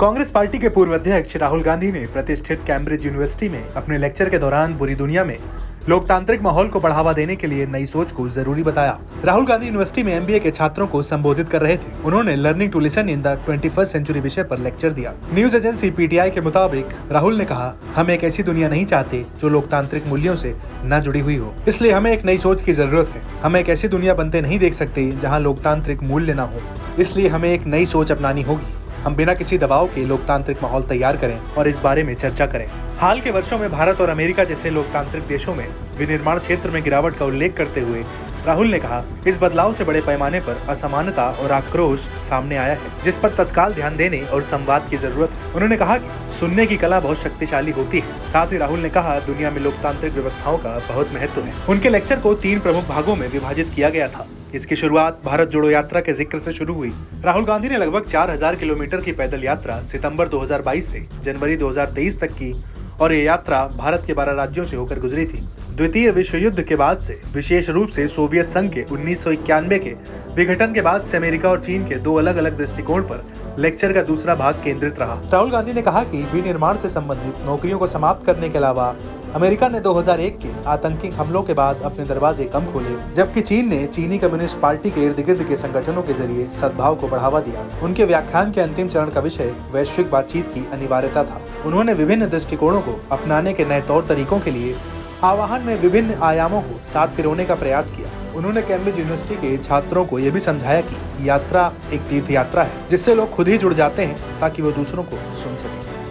Congress party के पूर्व अध्यक्ष राहुल गांधी ने प्रतिष्ठित कैम्ब्रिज यूनिवर्सिटी में अपने लेक्चर के दौरान पूरी दुनिया में लोकतांत्रिक माहौल को बढ़ावा देने के लिए नई सोच को जरूरी बताया। राहुल गांधी यूनिवर्सिटी में एमबीए के छात्रों को संबोधित कर रहे थे। उन्होंने learning to listen in the 21st century विषय पर लेक्चर दिया। न्यूज एजेंसी पीटीआई के मुताबिक राहुल ने कहा, हम एक ऐसी दुनिया नहीं चाहते जो लोकतांत्रिक मूल्यों से न जुड़ी हुई हो, इसलिए हमें एक नई सोच की जरूरत है। हम एक ऐसी दुनिया बनते नहीं देख सकते जहाँ लोकतांत्रिक मूल्य न हो, इसलिए हमें एक नई सोच अपनानी होगी। हम बिना किसी दबाव के लोकतांत्रिक माहौल तैयार करें और इस बारे में चर्चा करें। हाल के वर्षों में भारत और अमेरिका जैसे लोकतांत्रिक देशों में विनिर्माण क्षेत्र में गिरावट का उल्लेख करते हुए राहुल ने कहा, इस बदलाव से बड़े पैमाने पर असमानता और आक्रोश सामने आया है, जिस पर तत्काल ध्यान देने और संवाद की जरूरत है। उन्होंने कहा कि सुनने की कला बहुत शक्तिशाली होती है। साथ ही राहुल ने कहा, दुनिया में लोकतांत्रिक व्यवस्थाओं का बहुत महत्व है। उनके लेक्चर को 3 प्रमुख भागों में विभाजित किया गया था। इसकी शुरुआत भारत जोड़ो यात्रा के जिक्र से शुरू हुई। राहुल गांधी ने लगभग 4000 किलोमीटर की पैदल यात्रा सितंबर 2022 से जनवरी 2023 तक की और ये यात्रा भारत के 12 राज्यों से होकर गुजरी थी। द्वितीय विश्व युद्ध के बाद से, विशेष रूप से सोवियत संघ के 1991 के विघटन के बाद से अमेरिका और चीन के 2 अलग-अलग दृष्टिकोण पर लेक्चर का दूसरा भाग केंद्रित रहा। राहुल गांधी ने कहा कि विनिर्माण से संबंधित नौकरियों को समाप्त करने के अलावा अमेरिका ने 2001 के आतंकी हमलों के बाद अपने दरवाजे कम खोले, जबकि चीन ने चीनी कम्युनिस्ट पार्टी के इर्द गिर्द के संगठनों के जरिए सद्भाव को बढ़ावा दिया। उनके व्याख्यान के अंतिम चरण का विषय वैश्विक बातचीत की अनिवार्यता था। उन्होंने विभिन्न दृष्टिकोणों को अपनाने के नए तौर तरीकों के लिए आह्वान में विभिन्न आयामों को साथ पिरोने का प्रयास किया। उन्होंने कैम्ब्रिज यूनिवर्सिटी के छात्रों को यह भी समझाया कि यात्रा एक तीर्थ यात्रा है, जिससे लोग खुद ही जुड़ जाते हैं ताकि वो दूसरों को सुन सकें।